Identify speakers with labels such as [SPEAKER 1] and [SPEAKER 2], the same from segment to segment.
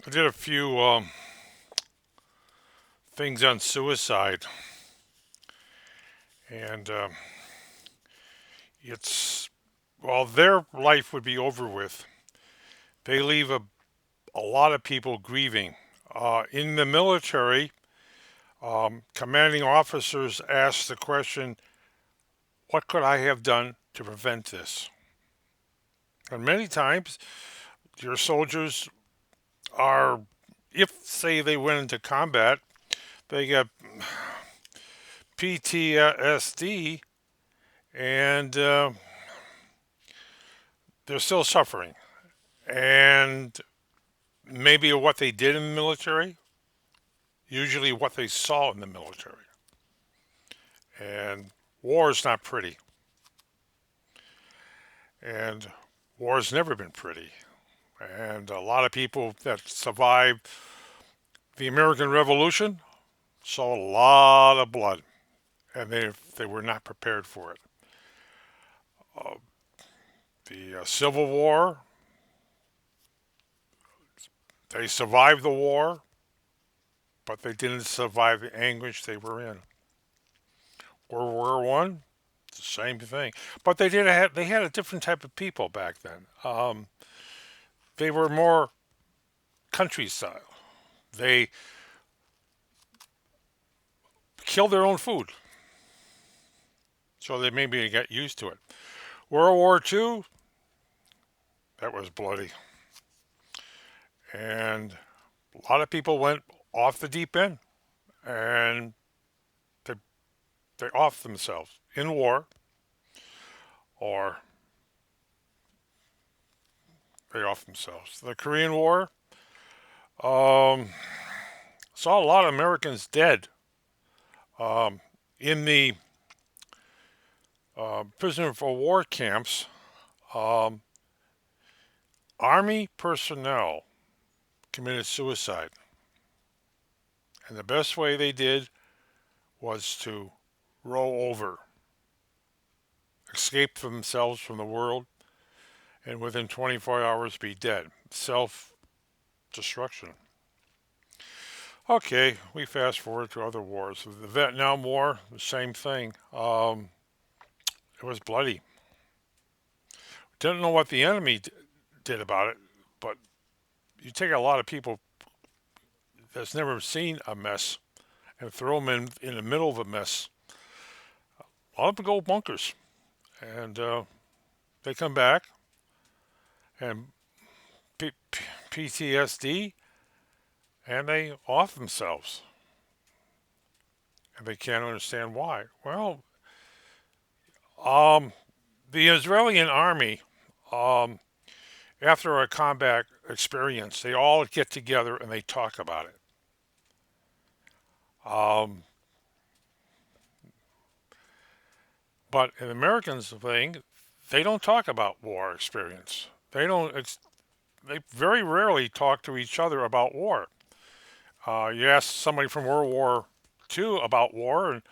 [SPEAKER 1] I did a few things on suicide, and it's well, their life would be over with. They leave a lot of people grieving. In the military, commanding officers ask the question, "What could I have done to prevent this?" And many times, your soldiers are, if say they went into combat, they get PTSD and they're still suffering. And maybe what they did in the military, usually what they saw in the military. And war is not pretty. And war has never been pretty. And a lot of people that survived the American Revolution saw a lot of blood, and they were not prepared for it. Uh, the Civil War, they survived the war, but they didn't survive the anguish they were in. World War I, the same thing. But they had a different type of people back then. They were more country style. They killed their own food, so they maybe got used to it. World War II, that was bloody, and a lot of people went off the deep end, and they they off themselves in war, or they off themselves. The Korean War um, saw a lot of Americans dead um, in the prisoner of war camps. Um, Army personnel committed suicide, and the best way they did was to roll over, escape themselves from the world, and within 24 hours be dead. Self destruction. Okay, we fast forward to other wars. The Vietnam War, the same thing. It was bloody. Didn't know what the enemy did about it, but you take a lot of people that's never seen a mess and throw them in the middle of a mess. A lot of them go bunkers, and they come back and PTSD, and they off themselves, and they can't understand why. Well, um, the Israeli army, um, after a combat experience, they all get together and they talk about it. Um, but in Americans thing, they don't talk about war experience. They don't. They very rarely talk to each other about war. You ask somebody from World War II about war, and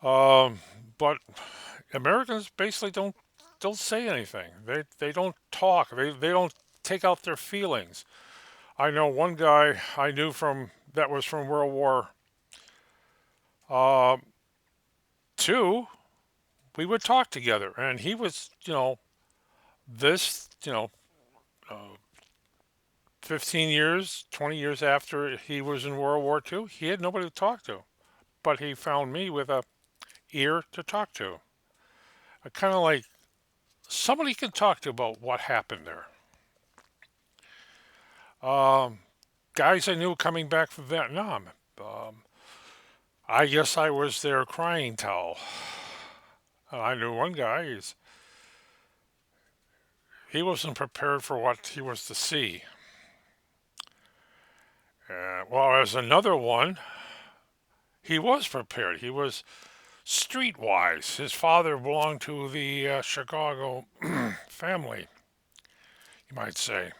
[SPEAKER 1] um, but Americans basically don't say anything. They don't talk. They don't take out their feelings. I know one guy I knew from that was from World War II. We would talk together, and he was, this, 15 years, 20 years after he was in World War II, he had nobody to talk to, but he found me with a ear to talk to. I kind of like somebody can talk to about what happened there. Um, Guys I knew coming back from Vietnam. Um, I guess I was their crying towel. I knew one guy. He wasn't prepared for what he was to see. Well, as another one, he was prepared. He was streetwise. His father belonged to the Chicago family, you might say.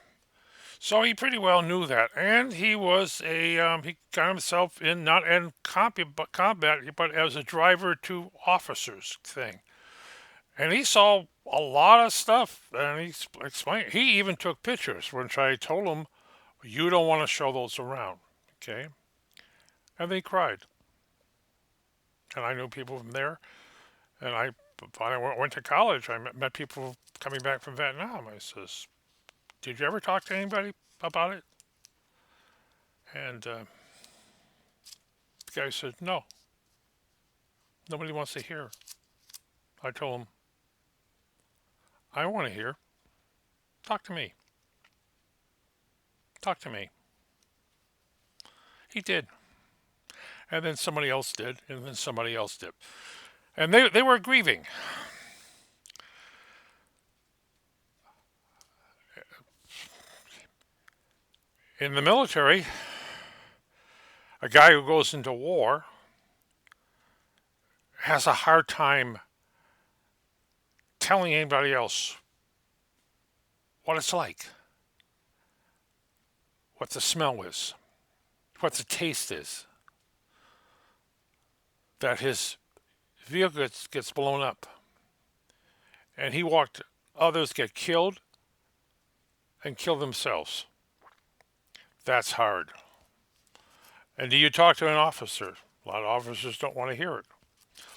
[SPEAKER 1] So he pretty well knew that, and he got himself in not in combat, but as a driver to officers thing, And he saw a lot of stuff, and he explained. He even took pictures, which I told him, "You don't want to show those around." Okay, and they cried. And I knew people from there, and when I went to college, I met people coming back from Vietnam. I says, "Did you ever talk to anybody about it?" And the guy said, "No, nobody wants to hear." I told him, "I want to hear. Talk to me. Talk to me." He did, and then somebody else did, and then somebody else did, and they were grieving. In the military, a guy who goes into war has a hard time telling anybody else what it's like, what the smell is, what the taste is, that his vehicle gets blown up, and he walked. Others get killed and kill themselves. That's hard. And do you talk to an officer? A lot of officers don't want to hear it.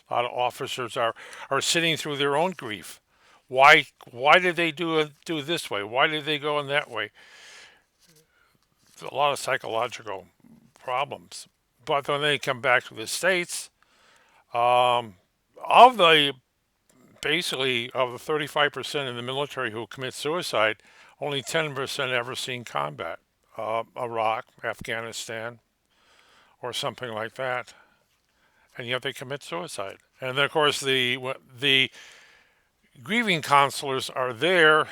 [SPEAKER 1] A lot of officers are sitting through their own grief. Why did they do this way? Why did they go in that way? There's a lot of psychological problems. But when they come back to the states, um, of the basically of the 35% in the military who commit suicide, only 10% ever seen combat. Iraq, Afghanistan, or something like that, and yet they commit suicide. And then, of course, the grieving counselors are there,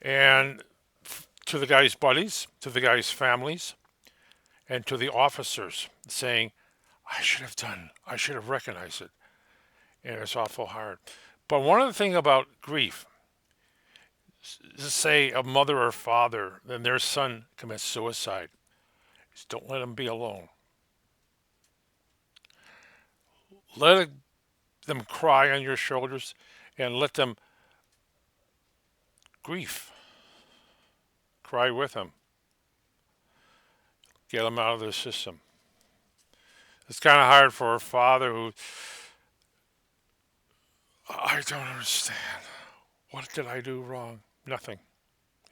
[SPEAKER 1] and to the guy's buddies, to the guy's families, and to the officers, saying, I should have recognized it, and it's awful hard. But one of the things about grief, say a mother or father, then their son commits suicide, is don't let them be alone. Let them cry on your shoulders, and let them grief, cry with them, get them out of their system. It's kind of hard for a father who, I don't understand. What did I do wrong? Nothing.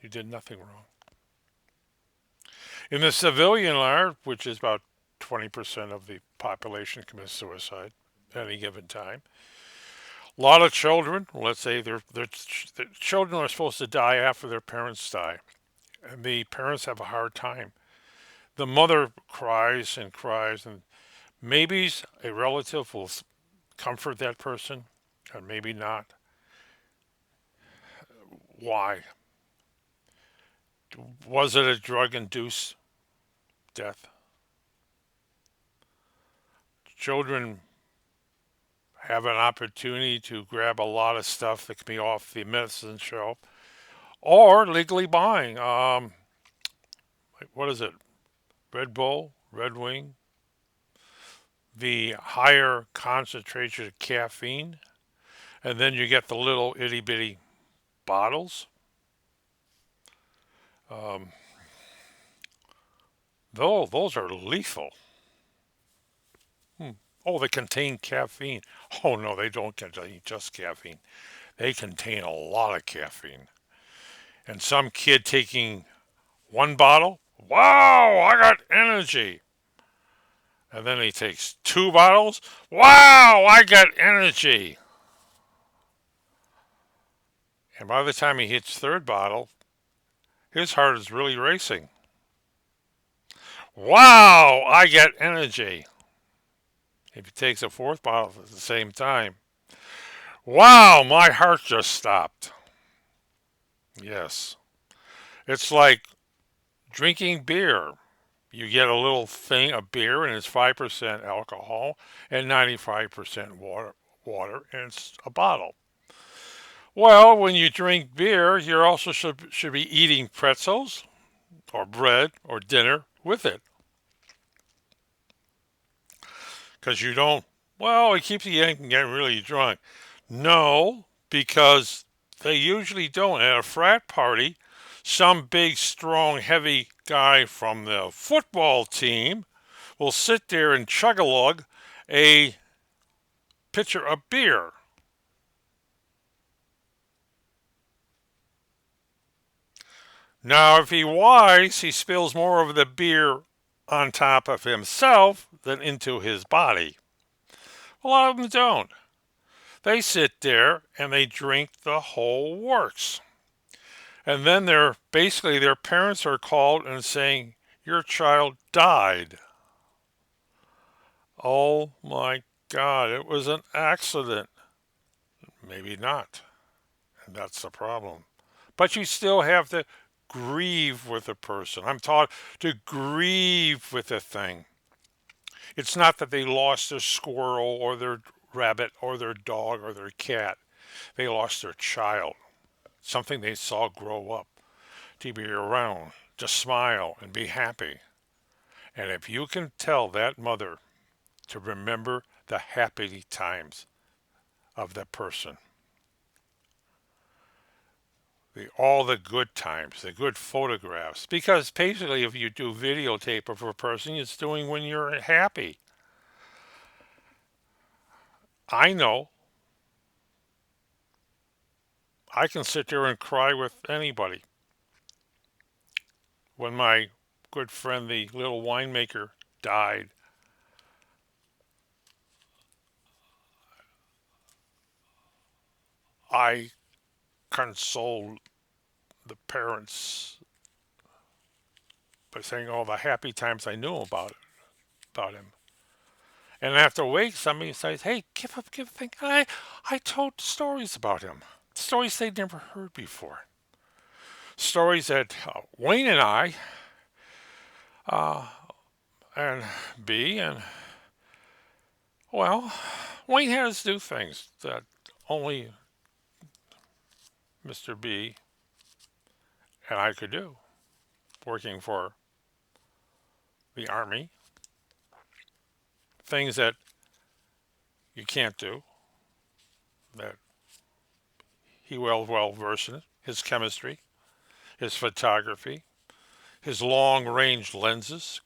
[SPEAKER 1] You did nothing wrong. In the civilian life, which is about 20% of the population commits suicide at any given time, a lot of children, let's say the children are supposed to die after their parents die, and the parents have a hard time. The mother cries and cries, and maybe a relative will comfort that person, or maybe not. Why? Was it a drug induced death? Children have an opportunity to grab a lot of stuff that can be off the medicine shelf or legally buying. What is it? Red Bull, Red Wing, the higher concentration of caffeine, and then you get the little itty bitty bottles. Um, those are lethal. Hmm. Oh, they contain caffeine. Oh no, they don't contain just caffeine. They contain a lot of caffeine. And some kid taking one bottle, wow, I got energy. And then he takes two bottles, wow, I got energy. And by the time he hits third bottle, his heart is really racing. Wow, I get energy. If he takes a fourth bottle at the same time, wow, my heart just stopped. Yes. It's like drinking beer. You get a little thing of beer and it's 5% alcohol and 95% water and it's a bottle. Well, when you drink beer, you also should be eating pretzels or bread or dinner with it because you don't, well, it keeps you getting really drunk. No, because they usually don't. At a frat party, some big, strong, heavy guy from the football team will sit there and chug a lug a pitcher of beer. Now, if he wise, he spills more of the beer on top of himself than into his body. A lot of them don't. They sit there and they drink the whole works. And then their parents are called and saying, your child died. Oh my God, it was an accident. Maybe not. And that's the problem. But you still have to grieve with a person. I'm taught to grieve with a thing. It's not that they lost their squirrel or their rabbit or their dog or their cat. They lost their child, something they saw grow up, to be around, to smile and be happy. And if you can tell that mother to remember the happy times of that person, all the good times, the good photographs, because basically if you do videotape of a person, it's doing when you're happy. I know I can sit there and cry with anybody. When my good friend, the little winemaker, died, I consoled the parents by saying all the happy times I knew about him. And after a week, somebody says, "Hey, give a thing." I told stories about him, stories they'd never heard before, stories that Wayne and I and B and well, Wayne had us do things that only Mr. B and I could do, working for the Army, things that you can't do, that he well versed in, his chemistry, his photography, his long range lenses,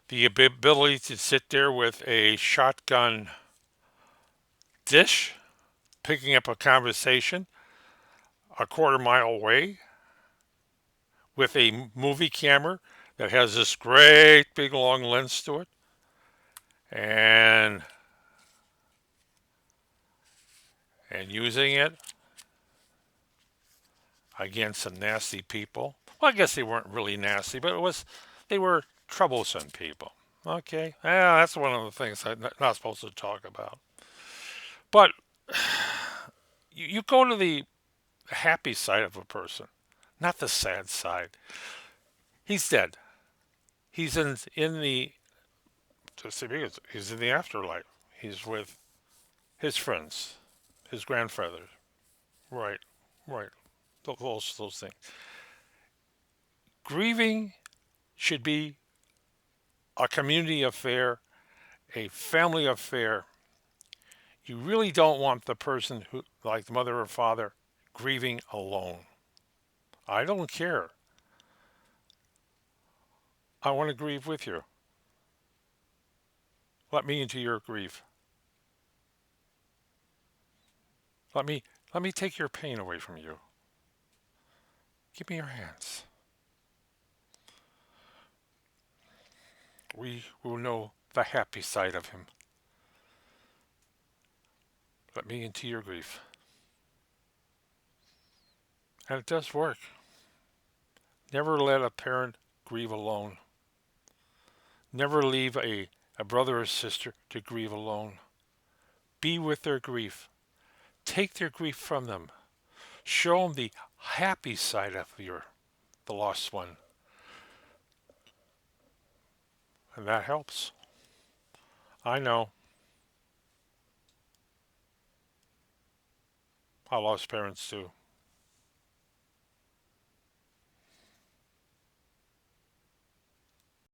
[SPEAKER 1] the ability to sit there with a shotgun dish, picking up a conversation a quarter mile away with a movie camera that has this great big long lens to it, and using it against some nasty people. Well, I guess they weren't really nasty, but they were troublesome people. Okay, yeah, that's one of the things I'm not supposed to talk about. But you go to the happy side of a person, not the sad side. He's dead. He's in the he's in the afterlife. He's with his friends, his grandfather. Right, right. Those things. Grieving should be a community affair, a family affair. You really don't want the person who, like the mother or father, grieving alone. I don't care. I want to grieve with you. Let me into your grief. Let me let me take your pain away from you. Give me your hands. We will know the happy side of him. Let me into your grief. And it does work. Never let a parent grieve alone. Never leave a brother or sister to grieve alone. Be with their grief. Take their grief from them. Show them the happy side of the lost one. And that helps. I know. I lost parents too.